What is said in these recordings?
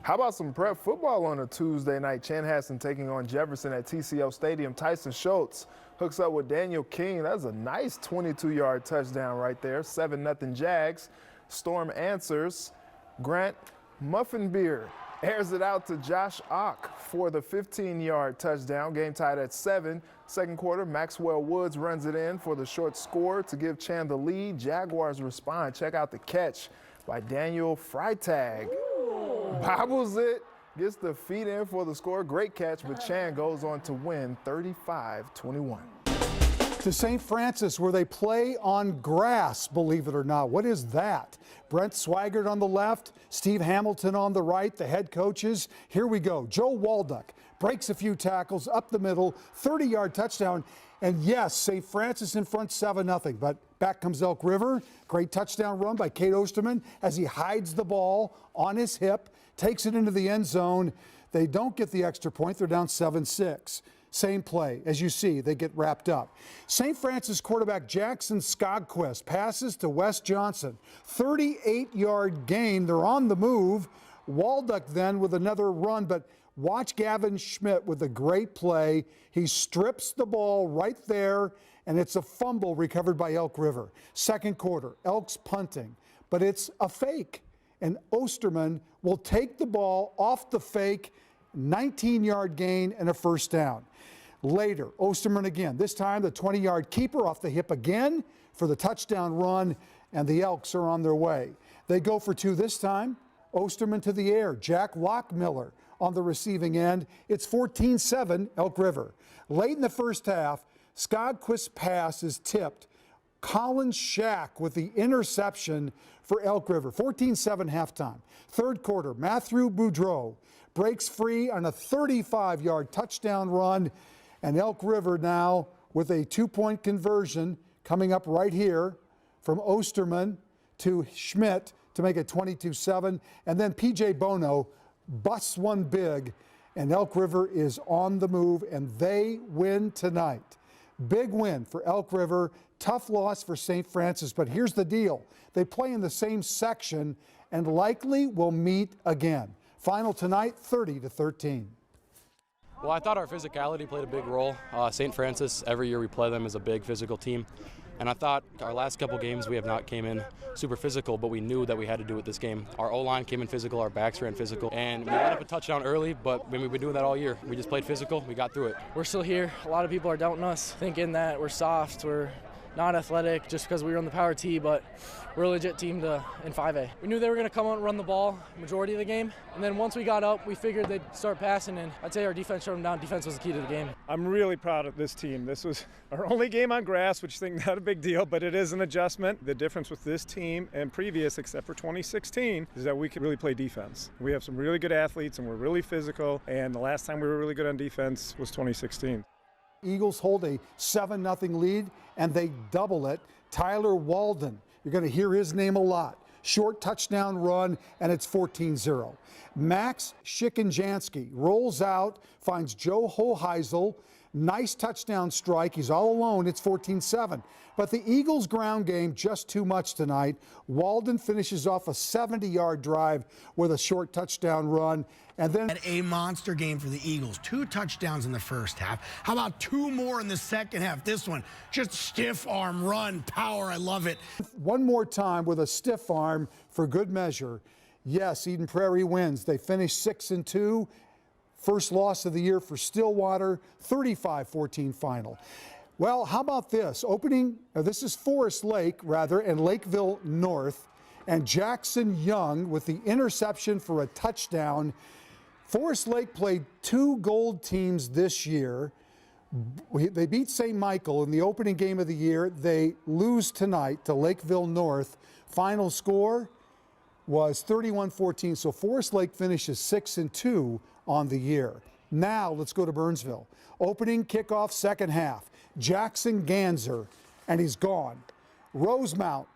How about some prep football on a Tuesday night? Chanhassen taking on Jefferson at TCO Stadium. Tyson Schultz hooks up with Daniel King. That's a nice 22-yard touchdown right there. 7-0 Jags. Storm answers. Grant Muffinbeard airs it out to Josh Ock for the 15-yard touchdown. Game tied at 7. Second quarter, Maxwell Woods runs it in for the short score to give Chan the lead. Jaguars respond. Check out the catch by Daniel Freitag. Bobbles it, gets the feet in for the score. Great catch, but Chan goes on to win 35-21. To St. Francis, where they play on grass, believe it or not. What is that? Brent Swigert on the left, Steve Hamilton on the right, the head coaches. Here we go. Joe Walduck breaks a few tackles up the middle, 30-yard touchdown. And yes, St. Francis in front 7-0, but back comes Elk River. Great touchdown run by Kate Osterman as he hides the ball on his hip, takes it into the end zone. They don't get the extra point. They're down 7-6. Same play. As you see, they get wrapped up. St. Francis quarterback Jackson Skogquist passes to Wes Johnson. 38-yard gain. They're on the move. Walduck then with another run, but watch Gavin Schmidt with a great play. He strips the ball right there, and it's a fumble recovered by Elk River. Second quarter, Elk's punting, but it's a fake. And Osterman will take the ball off the fake, 19-yard gain and a first down. Later, Osterman again, this time the 20-yard keeper off the hip again for the touchdown run, and the Elks are on their way. They go for 2 this time. Osterman to the air. Jack Lockmiller on the receiving end. It's 14-7 Elk River. Late in the first half, Skogquist's pass is tipped. Colin Shack with the interception for Elk River. 14-7 halftime. Third quarter, Matthew Boudreau breaks free on a 35-yard touchdown run, and Elk River now with a 2-point conversion coming up right here from Osterman to Schmidt to make it 22-7, and then P.J. Bono busts one big, and Elk River is on the move, and they win tonight. Big win for Elk River, tough loss for St. Francis, but here's the deal. They play in the same section and likely will meet again. Final tonight, 30-13. Well, I thought our physicality played a big role. St. Francis, every year we play them as a big physical team. And I thought our last couple games we have not came in super physical, but we knew that we had to do it this game. Our O-line came in physical, our backs ran physical, and we got up a touchdown early, but we've been doing that all year. We just played physical, we got through it. We're still here. A lot of people are doubting us, thinking that we're soft, we're not athletic just because we were on the power T, but we're a legit team in 5A. We knew they were going to come out and run the ball majority of the game, and then once we got up, we figured they'd start passing, and I'd say our defense shut them down. Defense was the key to the game. I'm really proud of this team. This was our only game on grass, which I think not a big deal, but it is an adjustment. The difference with this team and previous, except for 2016, is that we can really play defense. We have some really good athletes, and we're really physical, and the last time we were really good on defense was 2016. Eagles hold a 7-0 lead, and they double it. Tyler Walden, you're going to hear his name a lot. Short touchdown run, and it's 14-0. Max Schickenjansky rolls out, finds Joe Hoheisel. Nice touchdown strike. He's all alone. It's 14-7. But the Eagles' ground game just too much tonight. Walden finishes off a 70-yard drive with a short touchdown run. And then a monster game for the Eagles. 2 touchdowns in the first half. How about 2 more in the second half? This one, just stiff arm, run, power. I love it. One more time with a stiff arm for good measure. Yes, Eden Prairie wins. They finish 6-2. First loss of the year for Stillwater, 35-14 final. Well, how about this? This is Forest Lake, rather, and Lakeville North, and Jackson Young with the interception for a touchdown. Forest Lake played 2 gold teams this year. They beat St. Michael in the opening game of the year. They lose tonight to Lakeville North. Final score was 31-14, so Forest Lake finishes 6-2 on the year. Now let's go to Burnsville. Opening kickoff, second half. Jackson Ganser, and he's gone. Rosemount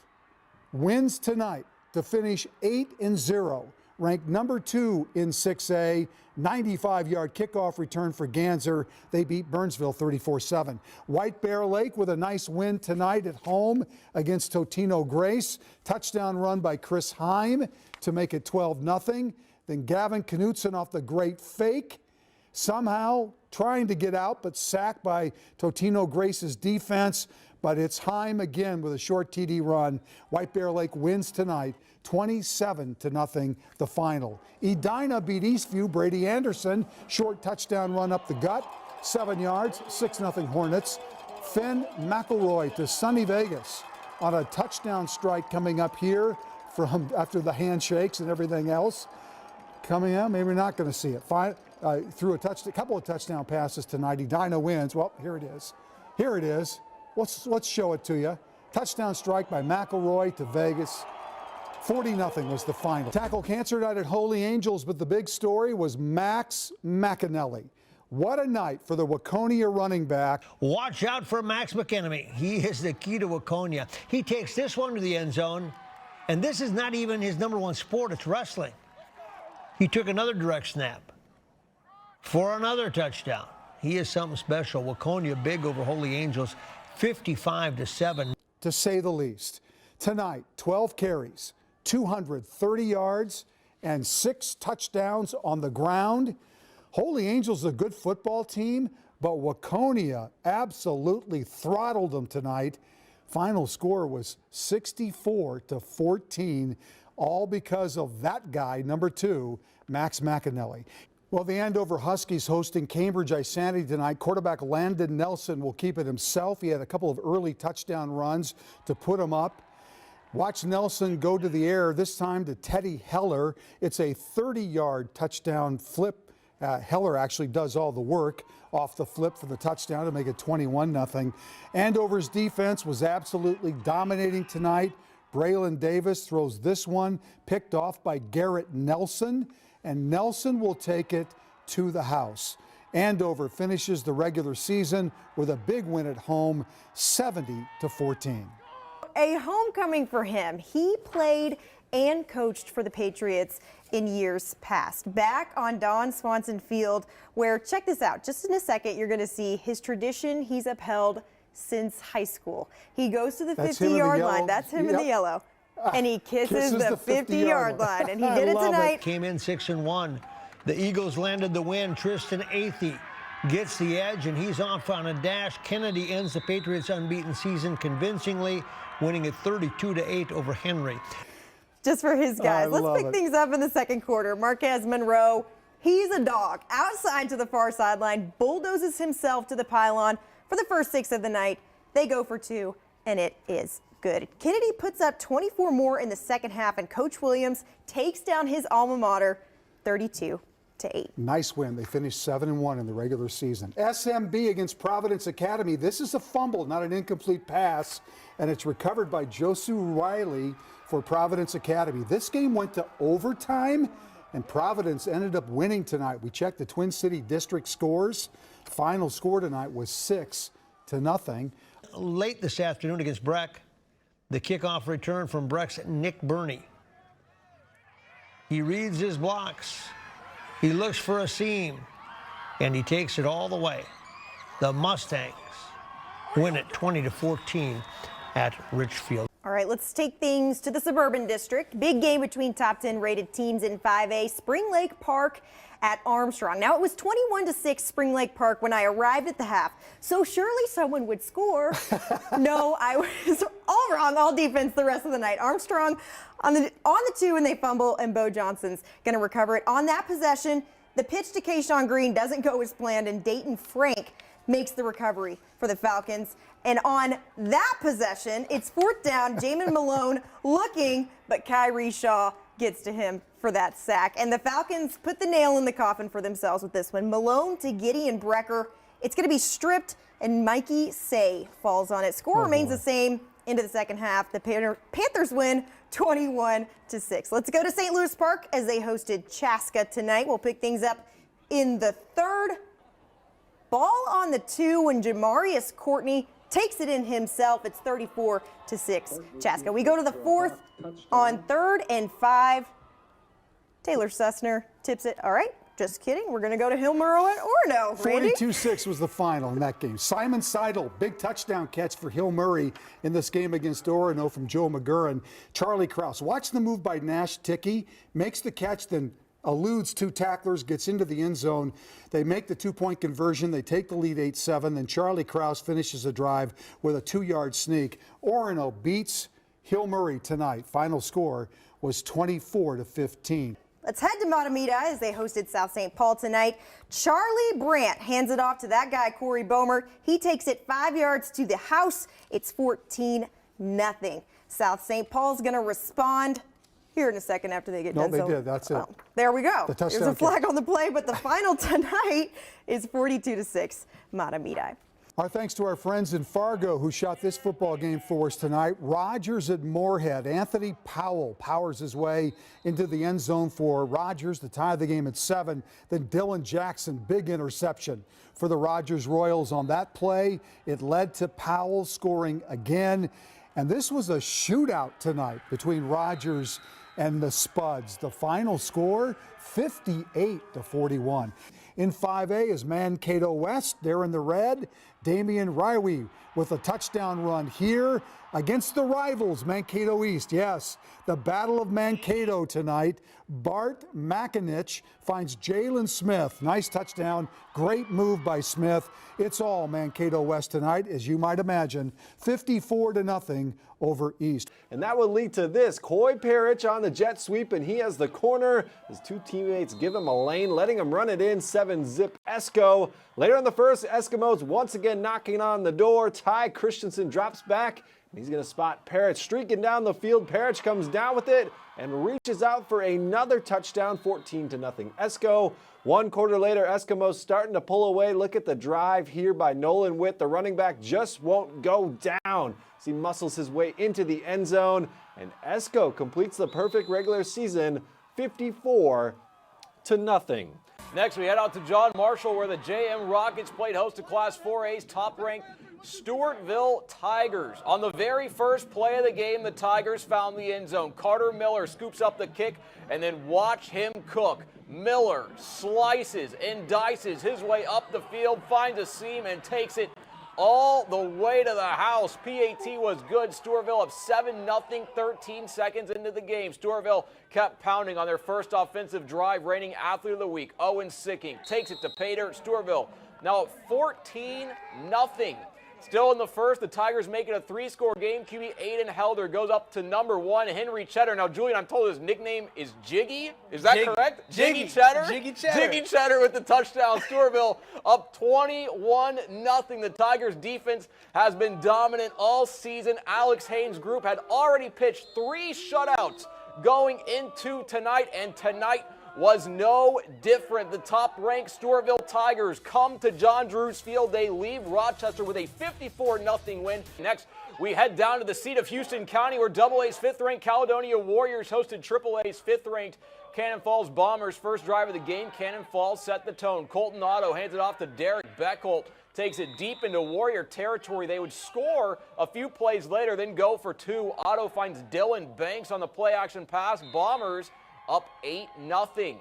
wins tonight to finish 8-0, ranked number 2 in 6A. 95-yard kickoff return for Ganser. They beat Burnsville 34-7. White Bear Lake with a nice win tonight at home against Totino Grace. Touchdown run by Chris Heim to make it 12-0. Then Gavin Knutson off the great fake. Somehow trying to get out, but sacked by Totino Grace's defense. But it's Heim again with a short TD run. White Bear Lake wins tonight, 27-0, the final. Edina beat Eastview. Brady Anderson, short touchdown run up the gut, 7 yards, 6-0 Hornets. Finn McElroy to Sunny Vegas on a touchdown strike coming up here from after the handshakes and everything else. Coming out, maybe we're not going to see it. Threw a couple of touchdown passes tonight. Edina wins. Well, here it is. Here it is. Let's show it to you. Touchdown strike by McElroy to Vegas. 40-0 was the final. Tackle cancer night at Holy Angels, but the big story was Max McAnally. What a night for the Waconia running back. Watch out for Max McEnemy. He is the key to Waconia. He takes this one to the end zone, and this is not even his #1 sport, it's wrestling. He took another direct snap for another touchdown. He is something special. Waconia big over Holy Angels, 55-7. To say the least. Tonight, 12 carries, 230 yards, and 6 touchdowns on the ground. Holy Angels is a good football team, but Waconia absolutely throttled them tonight. Final score was 64-14, all because of that guy, #2, Max McAnally. Well, the Andover Huskies hosting Cambridge Isanti tonight. Quarterback Landon Nelson will keep it himself. He had a couple of early touchdown runs to put him up. Watch Nelson go to the air, this time to Teddy Heller. It's a 30-yard touchdown flip. Heller actually does all the work off the flip for the touchdown to make it 21-0. Andover's defense was absolutely dominating tonight. Braylon Davis throws this one, picked off by Garrett Nelson, and Nelson will take it to the house. Andover finishes the regular season with a big win at home, 70-14. A homecoming for him. He played and coached for the Patriots in years past. Back on Don Swanson Field, where, check this out, just in a second, you're going to see his tradition he's upheld since high school. He goes to the 50-yard line. That's him in the yellow. And he kisses the 50-yard line. And he did it tonight. Came in 6-1. The Eagles landed the win. Tristan Athey gets the edge, and he's off on a dash. Kennedy ends the Patriots' unbeaten season convincingly, winning it 32-8 over Henry. Just for his guys. Let's pick things up in the second quarter. Marquez Monroe, he's a dog. Outside to the far sideline, bulldozes himself to the pylon for the first 6 of the night. They go for 2, and it is good. Kennedy puts up 24 more in the second half, and Coach Williams takes down his alma mater 32-8. Nice win. They finished 7-1 in the regular season. SMB against Providence Academy. This is a fumble, not an incomplete pass, and it's recovered by Josu Riley for Providence Academy. This game went to overtime, and Providence ended up winning tonight. We checked the Twin City District scores. Final score tonight was 6-0. Late this afternoon against Breck, the kickoff return from Breck's Nick Burney. He reads his blocks. He looks for a seam, and he takes it all the way. The Mustangs win it 20-14 at Richfield. All right, let's take things to the Suburban District. Big game between top 10 rated teams in 5A. Spring Lake Park at Armstrong. Now, it was 21-6 Spring Lake Park when I arrived at the half, so surely someone would score. No, I was all wrong, all defense the rest of the night. Armstrong on the 2, and they fumble, and Bo Johnson's going to recover it. On that possession, the pitch to Kayshawn Green doesn't go as planned, and Dayton Frank makes the recovery for the Falcons. And on that possession, it's 4th down. Jamin Malone looking, but Kyrie Shaw gets to him for that sack. And the Falcons put the nail in the coffin for themselves with this one. Malone to Gideon Brecker. It's going to be stripped, and Mikey Say falls on it. Score remains the same into the second half. The Panthers win 21-6. Let's go to St. Louis Park as they hosted Chaska tonight. We'll pick things up in the third. Ball on the 2 when Jamarius Courtney takes it in himself. It's 34-6 Chaska. We go to the 4th on 3rd and 5. Taylor Sussner tips it. All right, just kidding. We're going to go to Hill-Murrow at Orono. 42-6 was the final in that game. Simon Seidel, big touchdown catch for Hill Murray in this game against Orono from Joe McGurran. Charlie Krause. Watch the move by Nash Tickey. Makes the catch, then eludes two tacklers, gets into the end zone. They make the two-point conversion. They take the lead 8-7. Then Charlie Crosse finishes the drive with a 2-yard sneak. Orono beats Hill Murray tonight. Final score was 24-15. Let's head to Matomedi as they hosted South St. Paul tonight. Charlie Brandt hands it off to that guy, Corey Bomer. He takes it 5 yards to the house. It's 14-0. South St. Paul's going to respond here in a second after they get done. No, they did. That's it. Well, there we go. The touchdown There's a flag kick. on the play, but the final tonight is 42-6 Matomedi. Our thanks to our friends in Fargo who shot this football game for us tonight. Rogers at Moorhead. Anthony Powell powers his way into the end zone for Rogers to tie the game at 7. Then Dylan Jackson, big interception for the Rogers Royals on that play. It led to Powell scoring again. And this was a shootout tonight between Rogers and the Spuds. The final score, 58-41. In 5A is Mankato West. They're in the red. Damian Raiwi with a touchdown run here against the rivals, Mankato East. Yes, the Battle of Mankato tonight. Bart McInich finds Jalen Smith. Nice touchdown. Great move by Smith. It's all Mankato West tonight, as you might imagine. 54-0 over East. And that would lead to this. Coy Parrish on the jet sweep, and he has the corner. His two teammates give him a lane, letting him run it in. 7-zip Esco. Later in the first, Eskimos once again knocking on the door. Ty Christensen drops back. He's going to spot Parrish streaking down the field. Parrish comes down with it and reaches out for another touchdown, 14-0 Esco. 1 quarter later, Eskimos starting to pull away. Look at the drive here by Nolan Witt. The running back just won't go down as he muscles his way into the end zone. And Esco completes the perfect regular season, 54-0. Next, we head out to John Marshall, where the JM Rockets played host to Class 4A's top-ranked Stewartville Tigers. On the very first play of the game, the Tigers found the end zone. Carter Miller scoops up the kick, and then watch him cook. Miller slices and dices his way up the field, finds a seam, and takes it all the way to the house. PAT was good. Stewartville up 7-0, 13 seconds into the game. Stewartville kept pounding on their first offensive drive, reigning athlete of the week. Owen Sicking takes it to pay dirt. Stewartville now up 14-0. Still in the first, the Tigers make it a 3-score game. QB Aiden Helder goes up to number 1, Henry Cheddar. Now, Julian, I'm told his nickname is Jiggy. Is that correct? Jiggy Cheddar? Jiggy Cheddar. Jiggy Cheddar with the touchdown. Stewartville up 21-0. The Tigers defense has been dominant all season. Alex Haynes' group had already pitched 3 shutouts going into tonight, and tonight was no different. The top-ranked Stewartville Tigers come to John Drews Field. They leave Rochester with a 54-0 win. Next, we head down to the seat of Houston County, where AA's 5th-ranked Caledonia Warriors hosted AAA's 5th-ranked Cannon Falls Bombers. First drive of the game, Cannon Falls set the tone. Colton Otto hands it off to Derek Beckholt. Takes it deep into Warrior territory. They would score a few plays later, then go for 2. Otto finds Dylan Banks on the play-action pass. Bombers up 8-0.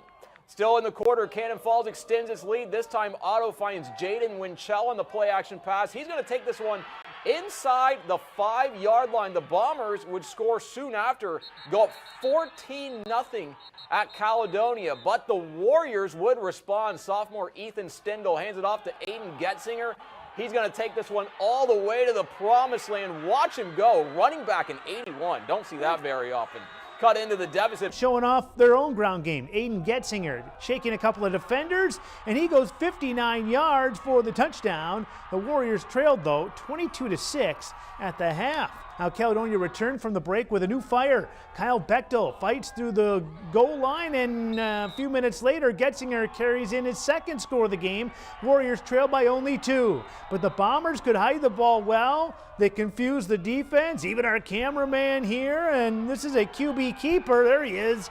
Still in the quarter, Cannon Falls extends its lead. This time, Otto finds Jaden Winchell on the play-action pass. He's going to take this one inside the 5-yard line. The Bombers would score soon after, go up 14-0 at Caledonia. But the Warriors would respond. Sophomore Ethan Stendel hands it off to Aiden Getzinger. He's going to take this one all the way to the promised land. Watch him go. Running back in 81. Don't see that very often. Cut into the deficit. Showing off their own ground game. Aiden Getzinger shaking a couple of defenders, and he goes 59 yards for the touchdown. The Warriors trailed, though, 22-6 at the half. Now Caledonia returned from the break with a new fire. Kyle Bechtel fights through the goal line, and a few minutes later, Getzinger carries in his second score of the game. Warriors trail by only 2. But the Bombers could hide the ball well. They confused the defense, even our cameraman here, and this is a QB keeper. There he is.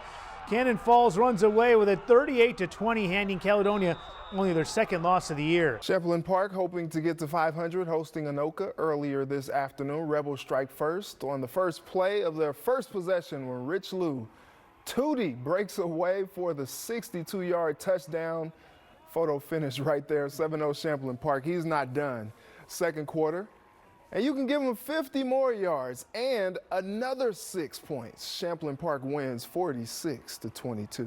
Cannon Falls runs away with a 38-20, handing Caledonia only their second loss of the year. Champlin Park hoping to get to 500, hosting Anoka earlier this afternoon. Rebels strike first on the first play of their first possession when Rich Lou Tootie breaks away for the 62-yard touchdown. Photo finish right there, 7-0 Champlin Park. He's not done. Second quarter, and you can give him 50 more yards and another 6 points. Champlin Park wins 46-22.